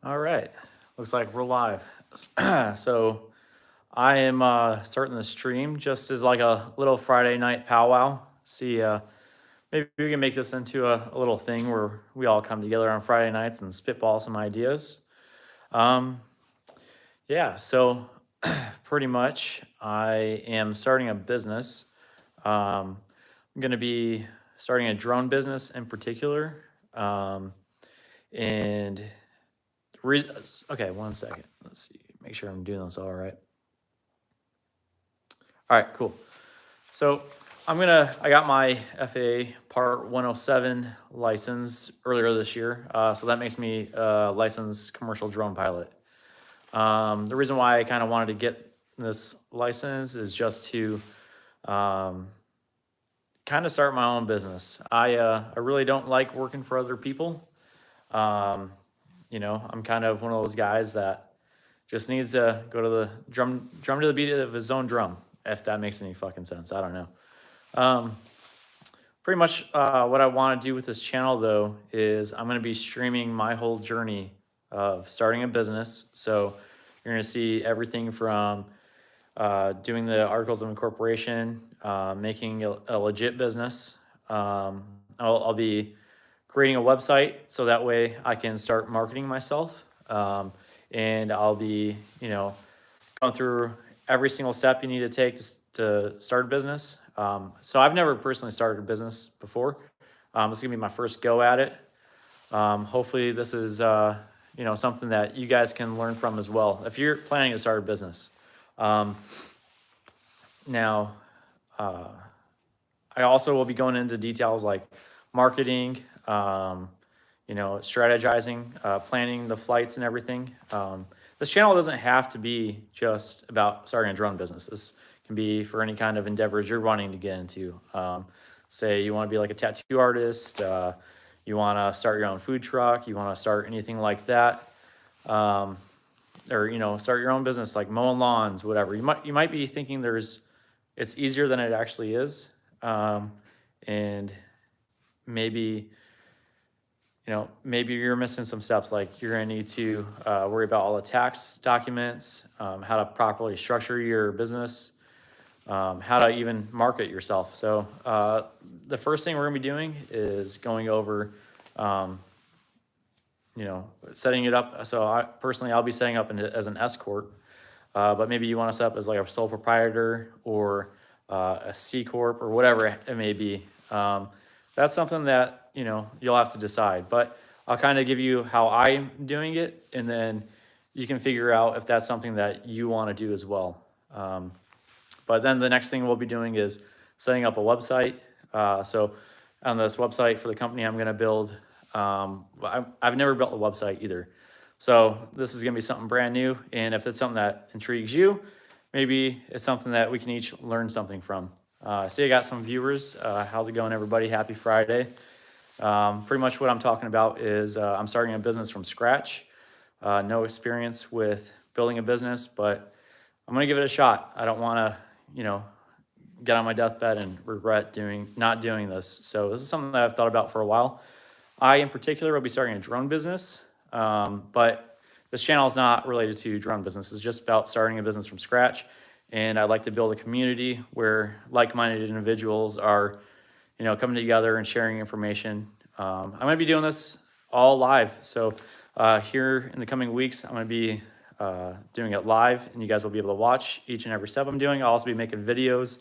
All right, looks like we're live. So I am starting the stream just as like a little Friday night powwow. See, maybe we can make this into a little thing where we all come together on Friday nights and spitball some ideas. Um, yeah, so pretty much I am starting a business. I'm going to be starting a drone business in particular. And Re- okay, one second. Let's see. Make sure I'm doing this all right. All right, cool. So I got my FAA Part 107 license earlier this year. So that makes me a licensed commercial drone pilot. The reason why I kind of wanted to get this license is just to um, kind of start my own business. I really don't like working for other people. Um, I'm kind of one of those guys that just needs to go to the drum to the beat of his own drum, if that makes any fucking sense. I don't know. Um, Pretty much what I want to do with this channel, though, is I'm going to be streaming my whole journey of starting a business. So you're going to see everything from doing the articles of incorporation, making a legit business. I'll be creating a website so that way I can start marketing myself. And I'll be, going through every single step you need to take to start a business. So I've never personally started a business before. This is gonna be my first go at it. Hopefully this is, something that you guys can learn from as well if you're planning to start a business. Now, I also will be going into details like marketing, strategizing, planning the flights and everything. This channel doesn't have to be just about starting a drone business. This can be for any kind of endeavors you're wanting to get into. Say you want to be like a tattoo artist, you want to start your own food truck, you want to start anything like that, or start your own business like mowing lawns, whatever. You might be thinking it's easier than it actually is, and maybe maybe you're missing some steps, like you're going to need to worry about all the tax documents, how to properly structure your business, how to even market yourself. So the first thing we're going to be doing is going over, setting it up. So I'll be setting up as an S corp, but maybe you want to set up as like a sole proprietor or a C corp or whatever it may be. That's something that you'll have to decide, but I'll kind of give you how I'm doing it, and then you can figure out if that's something that you want to do as well. But then the next thing we'll be doing is setting up a website. So on this website for the company I'm going to build, I've never built a website either. So this is going to be something brand new, and if it's something that intrigues you, maybe it's something that we can each learn something from. See, I got some viewers. How's it going, everybody? Happy Friday. Pretty much what I'm talking about is I'm starting a business from scratch. No experience with building a business, but I'm gonna give it a shot. I don't want to, get on my deathbed and regret not doing this. So this is something that I've thought about for a while. I, in particular, will be starting a drone business, but this channel is not related to drone business. It's just about starting a business from scratch, and I'd like to build a community where like-minded individuals are coming together and sharing information. I'm going to be doing this all live. So here in the coming weeks, I'm going to be doing it live, and you guys will be able to watch each and every step I'm doing. I'll also be making videos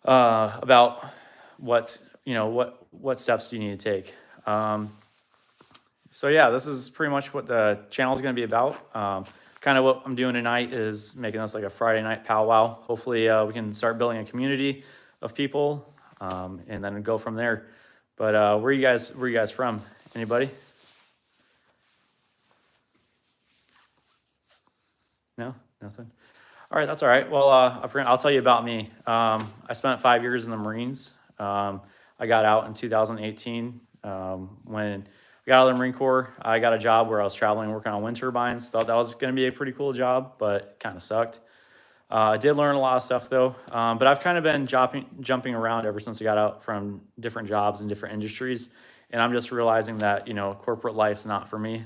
about what steps do you need to take. So yeah, this is pretty much what the channel is going to be about. Kind of what I'm doing tonight is making this like a Friday night powwow. Hopefully we can start building a community of people, and then go from there. But where are you guys from? Anybody? No, nothing. All right, that's all right. Well, I'll tell you about me. I spent 5 years in the Marines. I got out in 2018. When I got out of the Marine Corps, I got a job where I was traveling, working on wind turbines. Thought that was going to be a pretty cool job, but it kind of sucked. I did learn a lot of stuff though, but I've kind of been jumping around ever since I got out from different jobs in different industries, and I'm just realizing that corporate life's not for me.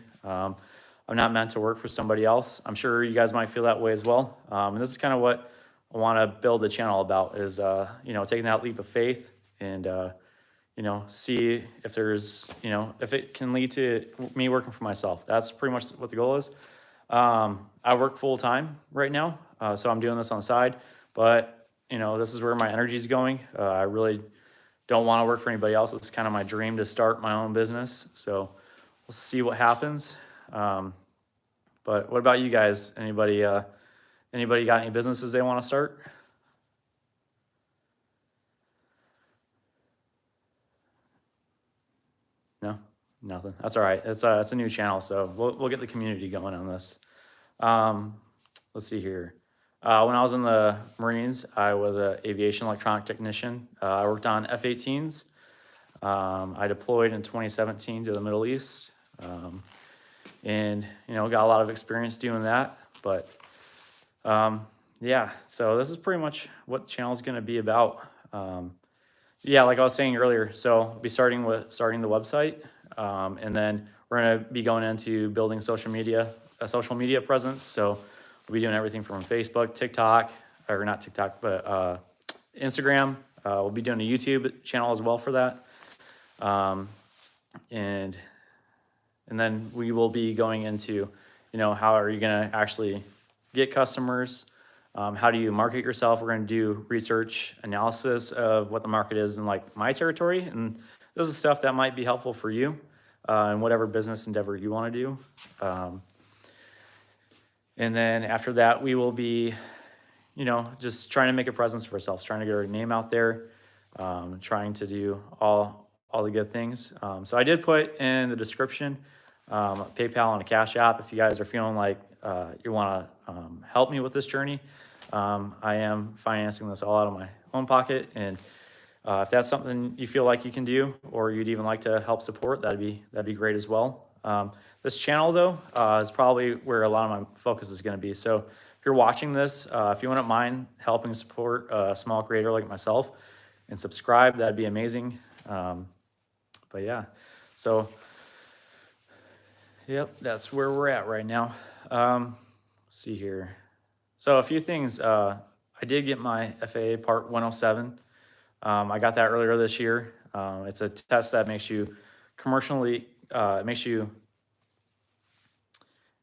I'm not meant to work for somebody else. I'm sure you guys might feel that way as well. And this is kind of what I want to build the channel about is, taking that leap of faith and, see if there's, if it can lead to me working for myself. That's pretty much what the goal is. I work full time right now, so I'm doing this on the side, but this is where my energy is going. I really don't want to work for anybody else. It's kind of my dream to start my own business. So we'll see what happens. But what about you guys? Anybody got any businesses they want to start? No, nothing. That's all right. It's a new channel, so we'll get the community going on this. Let's see here. When I was in the Marines, I was an aviation electronic technician. I worked on F-18s. I deployed in 2017 to the Middle East, and got a lot of experience doing that. But yeah, so this is pretty much what the channel is going to be about. Yeah, like I was saying earlier, so I'll be starting the website, and then we're going to be going into building a social media presence. So we'll be doing everything from Facebook, TikTok, or not TikTok, but Instagram. We'll be doing a YouTube channel as well for that. And then we will be going into, how are you going to actually get customers? How do you market yourself? We're going to do research analysis of what the market is in like my territory. And this is stuff that might be helpful for you in whatever business endeavor you want to do. And then after that, we will be, just trying to make a presence for ourselves, trying to get our name out there, trying to do all the good things. So I did put in the description PayPal and a Cash App if you guys are feeling like you want to help me with this journey. I am financing this all out of my own pocket, and if that's something you feel like you can do, or you'd even like to help support, that'd be great as well. This channel though is probably where a lot of my focus is going to be. So if you're watching this, if you wouldn't mind helping support a small creator like myself and subscribe, that'd be amazing. But yeah, so yep, that's where we're at right now. Let's see here. So a few things. I did get my FAA Part 107. I got that earlier this year. It's a test that makes you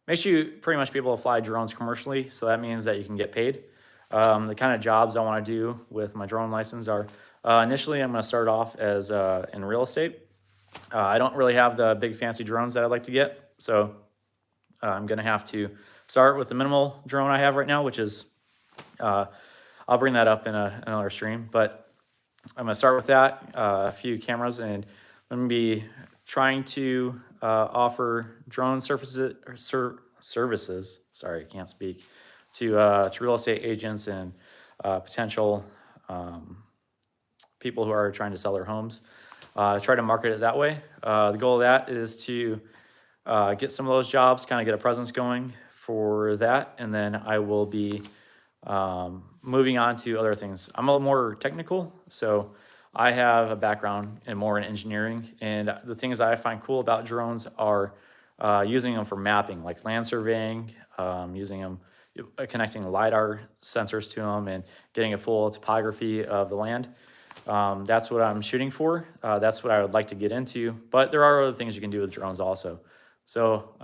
pretty much be able to fly drones commercially. So that means that you can get paid. The kind of jobs I want to do with my drone license are initially I'm going to start off as in real estate. I don't really have the big fancy drones that I'd like to get, so I'm going to have to start with the minimal drone I have right now, which is, I'll bring that up in another stream, but I'm going to start with that, a few cameras, and I'm going to be trying to offer drone services, sorry, I can't speak, to real estate agents and potential people who are trying to sell their homes. Try to market it that way. The goal of that is to get some of those jobs, kind of get a presence going for that, and then I will be moving on to other things. I'm a little more technical, so I have a background more in engineering, and the things that I find cool about drones are using them for mapping, like land surveying, using them, connecting LiDAR sensors to them, and getting a full topography of the land. That's what I'm shooting for. That's what I would like to get into, but there are other things you can do with drones also. So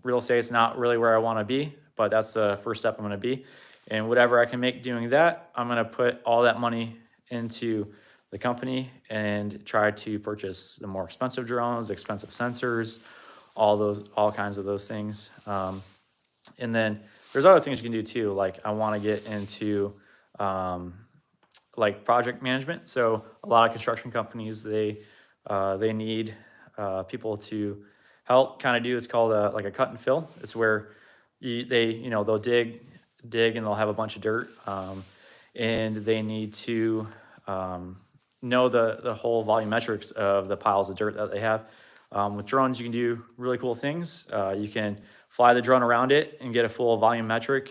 real estate's not really where I want to be, but that's the first step I'm going to be. And whatever I can make doing that, I'm going to put all that money into the company and try to purchase the more expensive drones, expensive sensors, all kinds of those things. And then there's other things you can do too. Like I want to get into like project management. So a lot of construction companies, they need people to help kind of do, it's called like a cut and fill. It's where they'll dig and they'll have a bunch of dirt, and they need to know the whole volumetrics of the piles of dirt that they have. With drones, you can do really cool things. You can fly the drone around it and get a full volumetric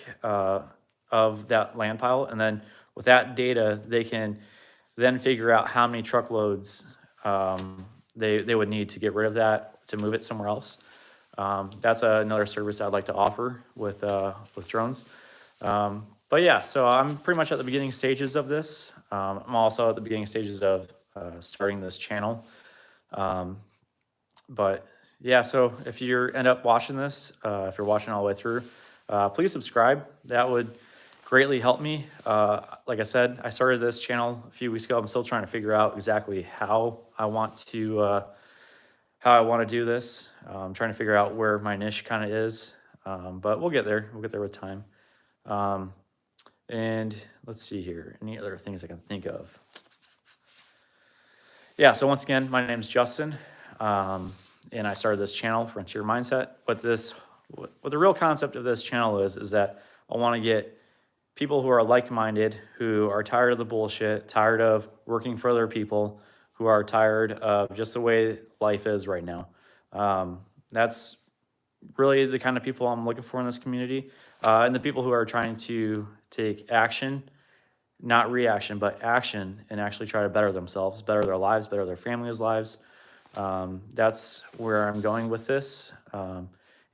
of that land pile, and then with that data, they can then figure out how many truckloads they would need to get rid of that, to move it somewhere else. That's another service I'd like to offer with drones. But yeah, so I'm pretty much at the beginning stages of this. I'm also at the beginning stages of starting this channel. Um, but yeah, so if you end up watching this, if you're watching all the way through, please subscribe. That would greatly help me. Like I said, I started this channel a few weeks ago. I'm still trying to figure out exactly how I want to do this. I'm trying to figure out where my niche kind of is, but we'll get there. We'll get there with time. And let's see here. Any other things I can think of? Yeah, so once again, my name is Justin, and I started this channel, Frontier Mindset. What the real concept of this channel is that I want to get people who are like-minded, who are tired of the bullshit, tired of working for other people, who are tired of just the way life is right now. That's really the kind of people I'm looking for in this community, and the people who are trying to take action, not reaction, but action, and actually try to better themselves, better their lives, better their families' lives. That's where I'm going with this.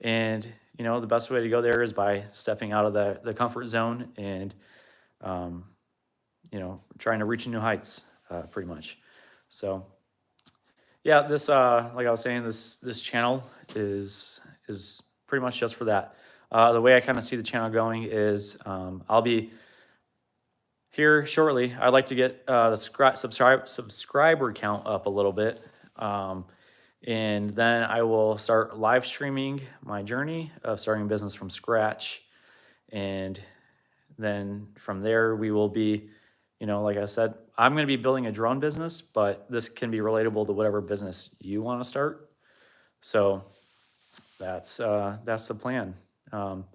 And you know, the best way to go there is by stepping out of the comfort zone and, you know, trying to reach new heights, pretty much. So yeah, this, like I was saying, this channel is pretty much just for that. The way I kind of see the channel going is, I'll be here shortly. I'd like to get the subscriber count up a little bit. And then I will start live streaming my journey of starting a business from scratch. And then from there, we will be, you know, like I said, I'm going to be building a drone business, but this can be relatable to whatever business you want to start. So that's the plan. Not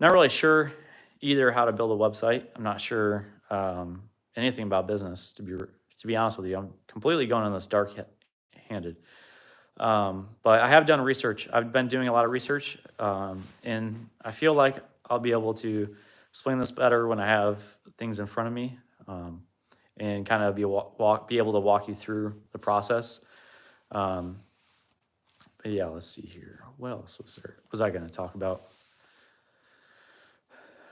really sure either how to build a website. I'm not sure anything about business, to be honest with you. I'm completely going on this dark-handed. But I have done research. I've been doing a lot of research, and I feel like I'll be able to explain this better when I have things in front of me, and kind of be able to walk you through the process. But yeah, let's see here. What else was I going to talk about?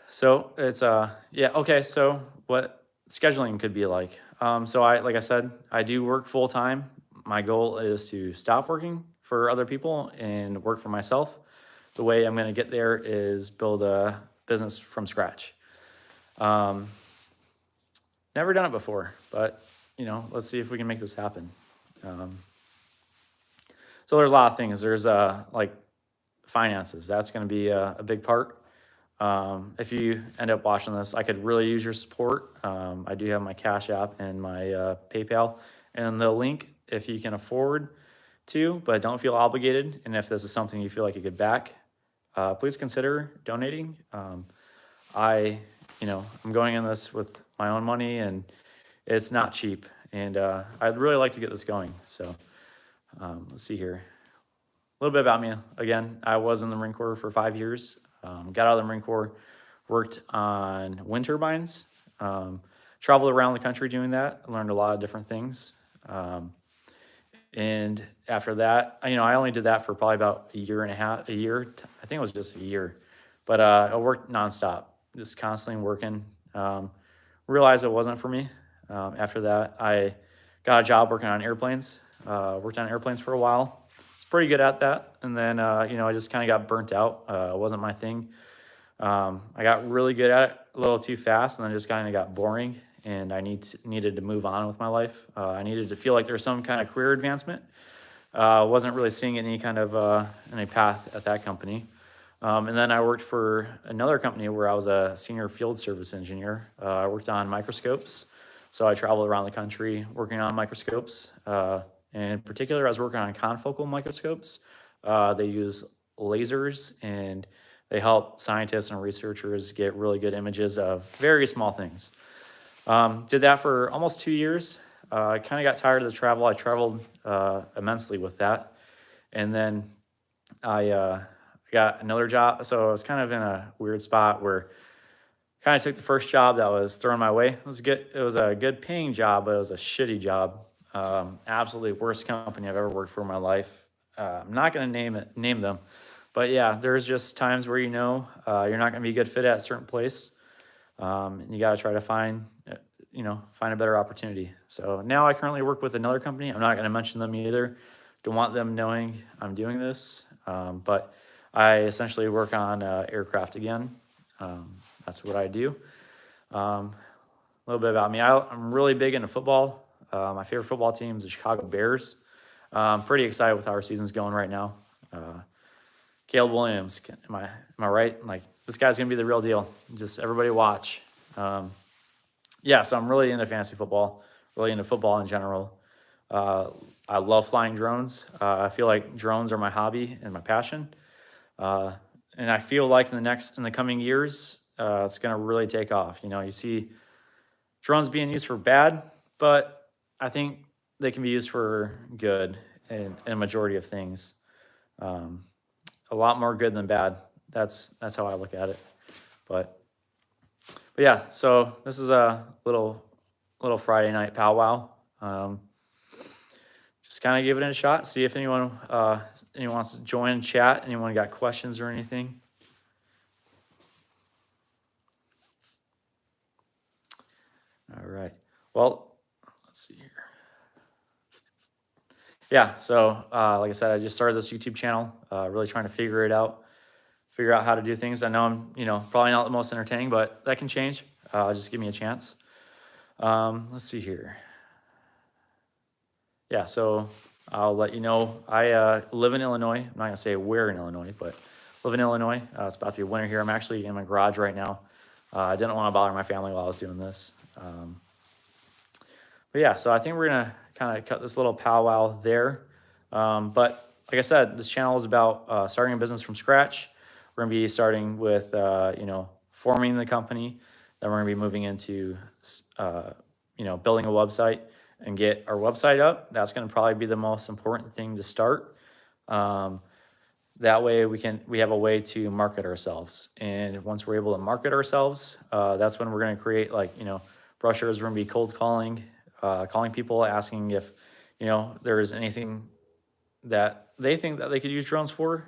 So it's yeah, okay. So what scheduling could be like? So like I said, I do work full time. My goal is to stop working for other people and work for myself. The way I'm going to get there is build a business from scratch. Never done it before, but you know, let's see if we can make this happen. So there's a lot of things. There's like finances. That's going to be a big part. If you end up watching this, I could really use your support. I do have my Cash App and my PayPal, and the link if you can afford to, but don't feel obligated. And if this is something you feel like you could back, please consider donating. I'm going in this with my own money, and it's not cheap. And I'd really like to get this going. So let's see here. A little bit about me. Again, I was in the Marine Corps for 5 years. Got out of the Marine Corps, worked on wind turbines, traveled around the country doing that. I learned a lot of different things. And after that, you know, I only did that for probably about a year. I think it was just a year, but I worked nonstop, just constantly working. Realized it wasn't for me. After that, I got a job working on airplanes, worked on airplanes for a while. It's pretty good at that. And then, you know, I just kind of got burnt out. It wasn't my thing. I got really good at it a little too fast, and then just kind of got boring. And I needed to move on with my life. I needed to feel like there was some kind of career advancement. Wasn't really seeing any kind of any path at that company. And then I worked for another company where I was a senior field service engineer. I worked on microscopes. So I traveled around the country working on microscopes. And in particular, I was working on confocal microscopes. They use lasers, and they help scientists and researchers get really good images of very small things. Did that for almost 2 years. I kind of got tired of the travel. I traveled immensely with that. And then I got another job. So I was kind of in a weird spot where I kind of took the first job that was thrown my way. It was good. It was a good paying job, but it was a shitty job. Absolutely worst company I've ever worked for in my life. I'm not going to name them, but yeah, there's just times where you're not going to be a good fit at a certain place, and you got to try to find a better opportunity. So now I currently work with another company. I'm not going to mention them either. Don't want them knowing I'm doing this, but I essentially work on aircraft again. That's what I do. A little bit about me. I'm really big into football. My favorite football team is the Chicago Bears. I'm pretty excited with how our season's going right now. Caleb Williams, am I right? Like, this guy's gonna be the real deal. Just everybody watch. Yeah, so I'm really into fantasy football, really into football in general. I love flying drones. I feel like drones are my hobby and my passion. And I feel like in the coming years, it's gonna really take off. You see drones being used for bad, but I think they can be used for good in a majority of things. Um, a lot more good than bad. That's how I look at it. But yeah, so this is a little Friday night powwow. Just kind of give it a shot. See if anyone wants to join and chat. Anyone got questions or anything? All right. Well, let's see here. Yeah, so like I said, I just started this YouTube channel, really trying to figure out how to do things. I know I'm, probably not the most entertaining, but that can change. Just give me a chance. Let's see here. Yeah, so I'll let you know. I live in Illinois. I'm not gonna say where in Illinois, but live in Illinois. It's about to be winter here. I'm actually in my garage right now. I didn't want to bother my family while I was doing this. But yeah, so I think we're gonna kind of cut this little powwow there. But like I said, this channel is about starting a business from scratch. We're gonna be starting with forming the company. Then we're gonna be moving into building a website and get our website up. That's gonna probably be the most important thing to start. That way we have a way to market ourselves. And once we're able to market ourselves, that's when we're gonna create brochures. We're gonna be cold calling people, asking if there is anything that they think that they could use drones for.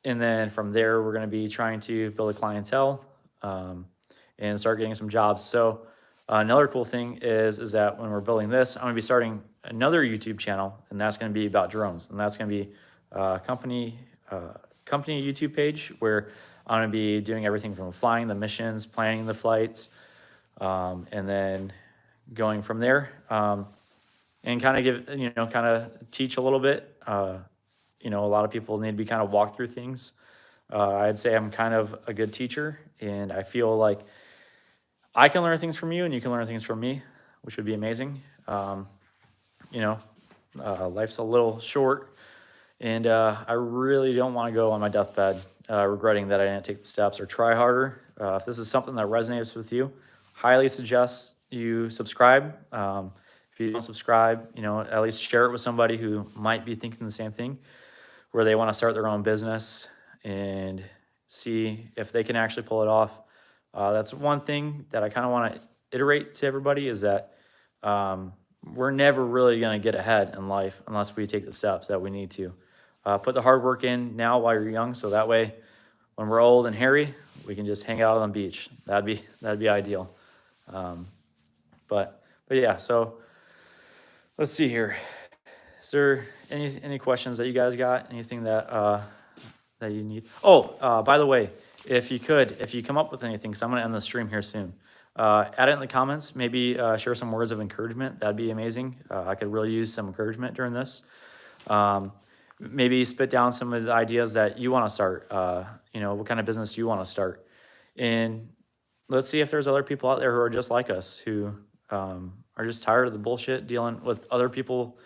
And then from there, we're going to be trying to build a clientele and start getting some jobs. So another cool thing is that when we're building this, I'm going to be starting another YouTube channel, and that's going to be about drones. And that's going to be a company YouTube page where I'm going to be doing everything from flying the missions, planning the flights, and then going from there, and kind of teach a little bit. A lot of people need to be kind of walked through things. I'd say I'm kind of a good teacher, and I feel like I can learn things from you and you can learn things from me, which would be amazing. Life's a little short, and I really don't want to go on my deathbed regretting that I didn't take the steps or try harder. If this is something that resonates with you, highly suggest you subscribe. If you don't subscribe, at least share it with somebody who might be thinking the same thing, where they want to start their own business and see if they can actually pull it off. That's one thing that I kind of want to iterate to everybody, is that we're never really going to get ahead in life unless we take the steps that we need to. Put the hard work in now while you're young, so that way when we're old and hairy, we can just hang out on the beach. That'd be ideal. But yeah, so let's see here. Is there any questions that you guys got? Anything that you need? Oh, by the way, if you come up with anything, because I'm going to end the stream here soon, add it in the comments. Maybe share some words of encouragement. That'd be amazing. I could really use some encouragement during this. Maybe spit down some of the ideas that you want to start. What kind of business you want to start, and let's see if there's other people out there who are just like us, who are just tired of the bullshit dealing with other people.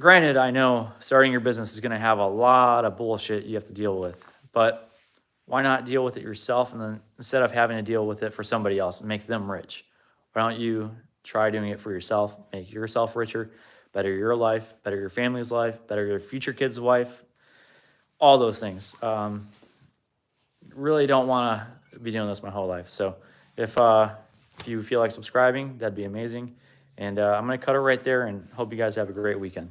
Granted, I know starting your business is going to have a lot of bullshit you have to deal with, but why not deal with it yourself, and then instead of having to deal with it for somebody else and make them rich, why don't you try doing it for yourself, make yourself richer, better your life, better your family's life, better your future kid's life, all those things. Really don't want to be doing this my whole life. So if you feel like subscribing, that'd be amazing. And I'm going to cut it right there, and hope you guys have a great weekend.